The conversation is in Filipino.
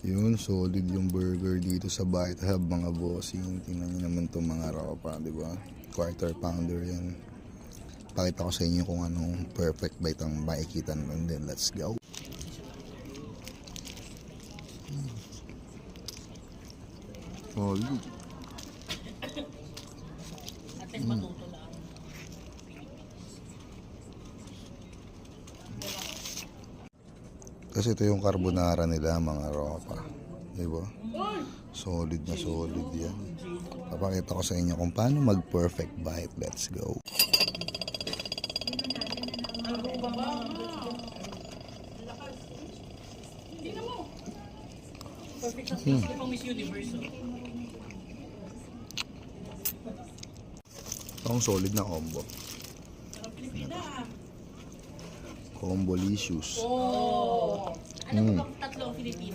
Yun, solid yung burger dito sa Bite Hub mga bossing. Tingnan nyo naman itong mga ropa, di ba? Quarter pounder yan. Pakita ko sa inyo kung anong perfect bite ang makikita naman din. Let's go. Solid. At least matuto lang. Kasi ito yung carbonara nila mga ropa. Diba? Solid na solid yan. Papakita ko sa inyo kung paano mag-perfect bite. Let's go. Perfect na sila pang Miss Universe. Ang solid na combo. Combo-licious. Oh! Ano ba bang tatlong Filipino?